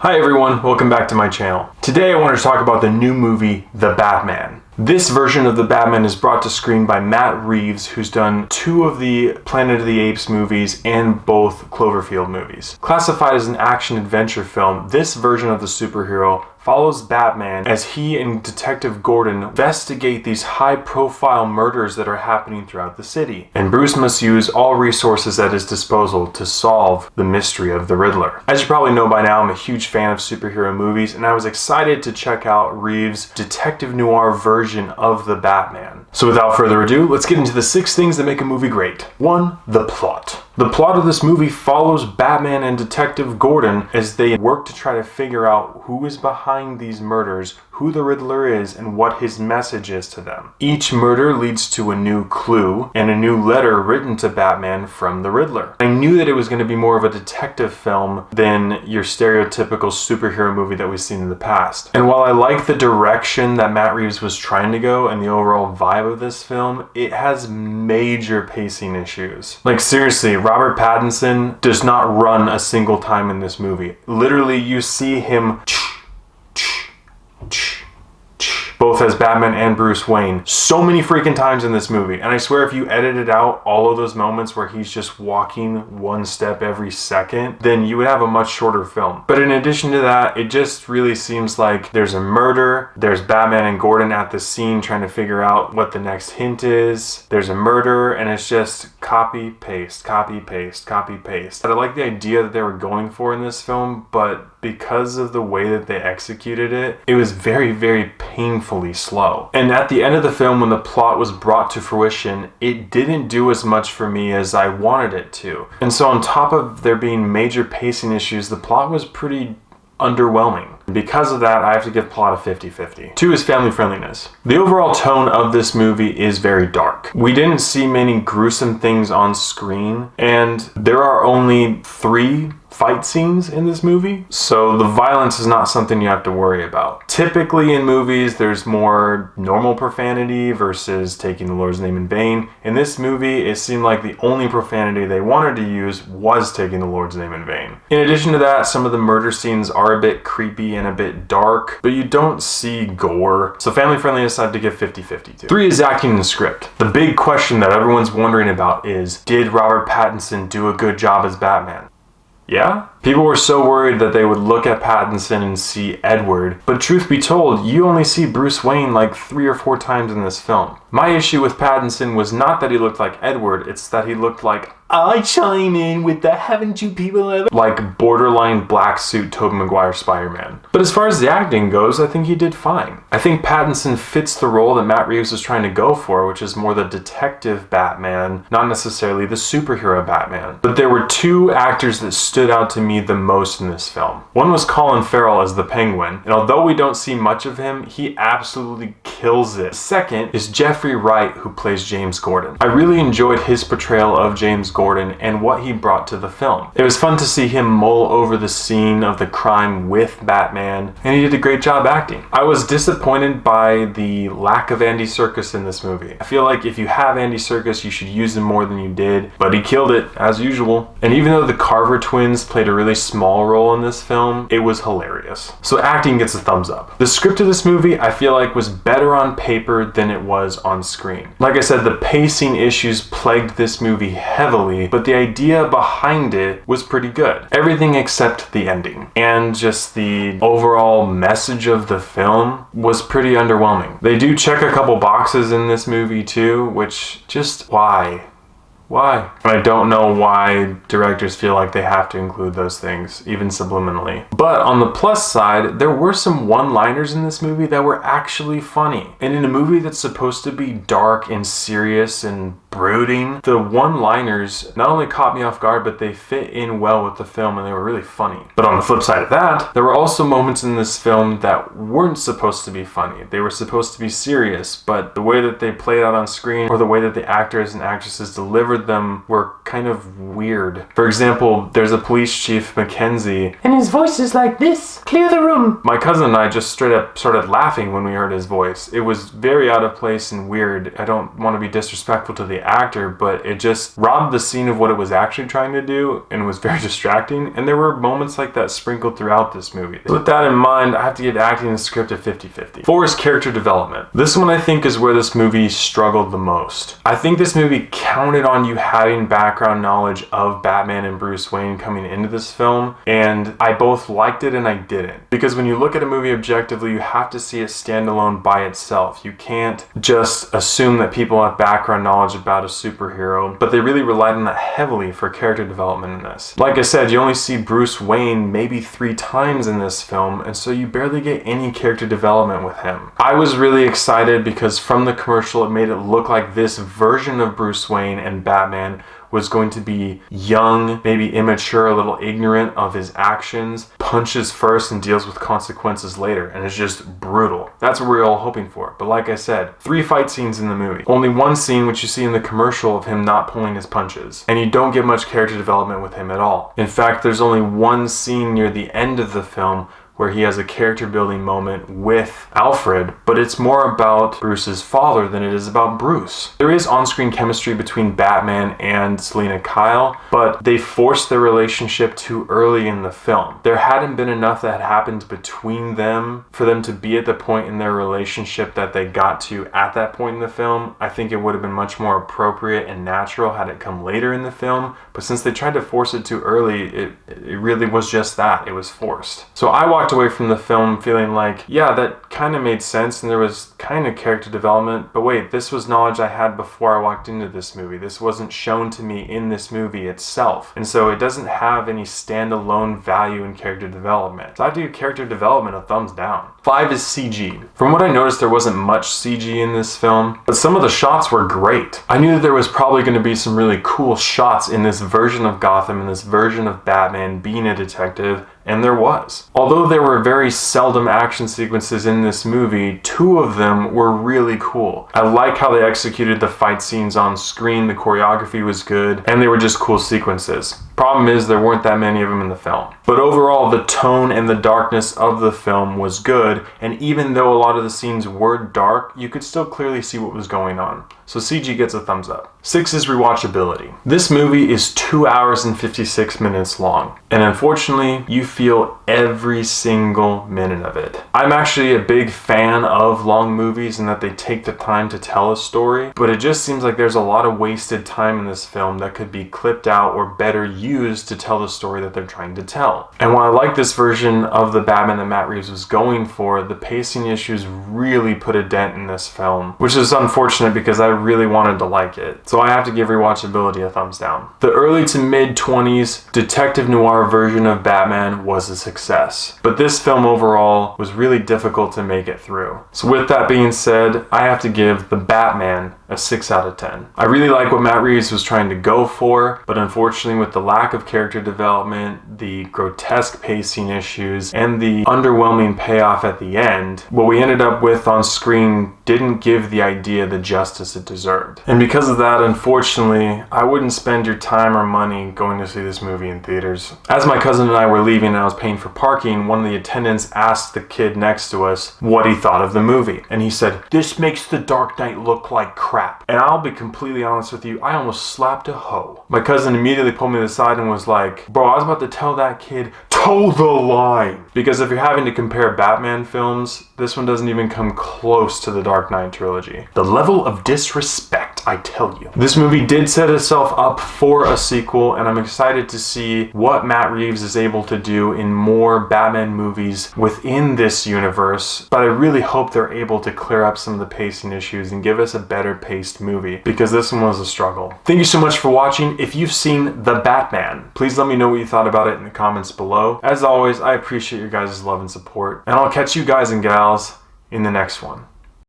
Hi everyone, welcome back to my channel. Today I wanted to talk about the new movie, The Batman. This version of The Batman is brought to screen by Matt Reeves, who's done 2 of the Planet of the Apes movies and both Cloverfield movies. Classified as an action-adventure film, this version of the superhero follows Batman as he and Detective Gordon investigate these high-profile murders that are happening throughout the city. And Bruce must use all resources at his disposal to solve the mystery of the Riddler. As you probably know by now, I'm a huge fan of superhero movies, and I was excited to check out Reeves' detective noir version of the Batman. So without further ado, let's get into the 6 things that make a movie great. 1. The plot. The plot of this movie follows Batman and Detective Gordon as they work to try to figure out who is behind these murders, who the Riddler is, and what his message is to them. Each murder leads to a new clue and a new letter written to Batman from the Riddler. I knew that it was going to be more of a detective film than your stereotypical superhero movie that we've seen in the past. And while I like the direction that Matt Reeves was trying to go and the overall vibe of this film, it has major pacing issues. Like seriously, Robert Pattinson does not run a single time in this movie. Literally, you see him both as Batman and Bruce Wayne so many freaking times in this movie. And I swear if you edited out all of those moments where he's just walking one step every second, then you would have a much shorter film. But in addition to that, it just really seems like there's a murder, there's Batman and Gordon at the scene trying to figure out what the next hint is, there's a murder, and it's just copy, paste, copy, paste, copy, paste. But I like the idea that they were going for in this film, but because of the way that they executed it, it was very, very painfully slow. And at the end of the film, when the plot was brought to fruition, it didn't do as much for me as I wanted it to. And so on top of there being major pacing issues, the plot was pretty underwhelming. Because of that, I have to give plot a 50-50. 2 is family friendliness. The overall tone of this movie is very dark. We didn't see many gruesome things on screen, and there are only 3 fight scenes in this movie, so the violence is not something you have to worry about. Typically in movies, there's more normal profanity versus taking the Lord's name in vain. In this movie, it seemed like the only profanity they wanted to use was taking the Lord's name in vain. In addition to that, some of the murder scenes are a bit creepy and a bit dark, but you don't see gore. So family friendliness, I have to give 50-50 to. 3 is acting in the script. The big question that everyone's wondering about is, did Robert Pattinson do a good job as Batman? Yeah? People were so worried that they would look at Pattinson and see Edward, but truth be told, you only see Bruce Wayne like 3 or 4 times in this film. My issue with Pattinson was not that he looked like Edward, it's that he looked like, I chime in with the haven't you people ever, like borderline black suit Tobey Maguire Spider-Man. But as far as the acting goes, I think he did fine. I think Pattinson fits the role that Matt Reeves was trying to go for, which is more the detective Batman, not necessarily the superhero Batman. But there were 2 actors that stood out to me the most in this film. One was Colin Farrell as the Penguin, and although we don't see much of him, he absolutely kills it. Second is Jeffrey Wright, who plays James Gordon. I really enjoyed his portrayal of James Gordon and what he brought to the film. It was fun to see him mull over the scene of the crime with Batman, and he did a great job acting. I was disappointed by the lack of Andy Serkis in this movie. I feel like if you have Andy Serkis, you should use him more than you did, but he killed it, as usual. And even though the Carver twins played a really small role in this film, it was hilarious. So acting gets a thumbs up. The script of this movie, I feel like, was better on paper than it was on screen. Like I said, the pacing issues plagued this movie heavily, but the idea behind it was pretty good. Everything except the ending. And just the overall message of the film was pretty underwhelming. They do check a couple boxes in this movie too, which just, why? Why? And I don't know why directors feel like they have to include those things, even subliminally. But on the plus side, there were some one-liners in this movie that were actually funny. And in a movie that's supposed to be dark and serious and brooding, the one-liners not only caught me off guard, but they fit in well with the film and they were really funny. But on the flip side of that, there were also moments in this film that weren't supposed to be funny. They were supposed to be serious, but the way that they played out on screen or the way that the actors and actresses delivered them were kind of weird. For example, there's a police chief, Mackenzie, and his voice is like this. Clear the room. My cousin and I just straight up started laughing when we heard his voice. It was very out of place and weird. I don't want to be disrespectful to the actor, but it just robbed the scene of what it was actually trying to do and was very distracting. And there were moments like that sprinkled throughout this movie. So with that in mind, I have to give acting and script a 50-50. 4 is character development. This one I think is where this movie struggled the most. I think this movie counted on you having background knowledge of Batman and Bruce Wayne coming into this film, and I both liked it and I didn't. Because when you look at a movie objectively, you have to see it standalone by itself. You can't just assume that people have background knowledge about a superhero, but they really relied on that heavily for character development in this. Like I said, you only see Bruce Wayne maybe 3 times in this film, and so you barely get any character development with him. I was really excited because from the commercial it made it look like this version of Bruce Wayne and Batman was going to be young, maybe immature, a little ignorant of his actions, punches first and deals with consequences later, and it's just brutal. That's what we were all hoping for. But like I said, 3 fight scenes in the movie. Only 1 scene, which you see in the commercial, of him not pulling his punches. And you don't get much character development with him at all. In fact, there's only 1 scene near the end of the film where he has a character building moment with Alfred, but it's more about Bruce's father than it is about Bruce. There is on-screen chemistry between Batman and Selina Kyle, but they forced their relationship too early in the film. There hadn't been enough that had happened between them for them to be at the point in their relationship that they got to at that point in the film. I think it would have been much more appropriate and natural had it come later in the film, but since they tried to force it too early, it really was just that. It was forced. So I walked away from the film feeling like, yeah, that kind of made sense and there was kind of character development, but wait, this was knowledge I had before I walked into this movie. This wasn't shown to me in this movie itself, and so it doesn't have any standalone value in character development. So I have to give character development a thumbs down. 5 is CG. From what I noticed, there wasn't much CG in this film, but some of the shots were great. I knew that there was probably going to be some really cool shots in this version of Gotham, in this version of Batman being a detective, and there was. Although there were very seldom action sequences in this movie, 2 of them were really cool. I like how they executed the fight scenes on screen, the choreography was good, and they were just cool sequences. Problem is, there weren't that many of them in the film. But overall, the tone and the darkness of the film was good, and even though a lot of the scenes were dark, you could still clearly see what was going on. So CG gets a thumbs up. 6 is rewatchability. This movie is 2 hours and 56 minutes long, and unfortunately, you feel every single minute of it. I'm actually a big fan of long movies and that they take the time to tell a story, but it just seems like there's a lot of wasted time in this film that could be clipped out or better used to tell the story that they're trying to tell. And while I like this version of the Batman that Matt Reeves was going for, the pacing issues really put a dent in this film, which is unfortunate because I really wanted to like it. So I have to give rewatchability a thumbs down. The early to mid 20s detective noir version of Batman was a success, but this film overall was really difficult to make it through. So with that being said, I have to give The Batman a 6 out of 10. I really like what Matt Reeves was trying to go for, but unfortunately with the lack of character development, the grotesque pacing issues, and the underwhelming payoff at the end, what we ended up with on screen didn't give the idea the justice it deserved. And because of that, unfortunately, I wouldn't spend your time or money going to see this movie in theaters. As my cousin and I were leaving and I was paying for parking, one of the attendants asked the kid next to us what he thought of the movie. And he said, "This makes The Dark Knight look like crap." And I'll be completely honest with you, I almost slapped a hoe. My cousin immediately pulled me to the side and was like, "Bro, I was about to tell that kid, toe the line." Because if you're having to compare Batman films, this one doesn't even come close to the Dark Knight trilogy. The level of disrespect, I tell you. This movie did set itself up for a sequel, and I'm excited to see what Matt Reeves is able to do in more Batman movies within this universe, but I really hope they're able to clear up some of the pacing issues and give us a better paced movie, because this one was a struggle. Thank you so much for watching. If you've seen The Batman, please let me know what you thought about it in the comments below. As always, I appreciate your guys' love and support, and I'll catch you guys and gals in the next one.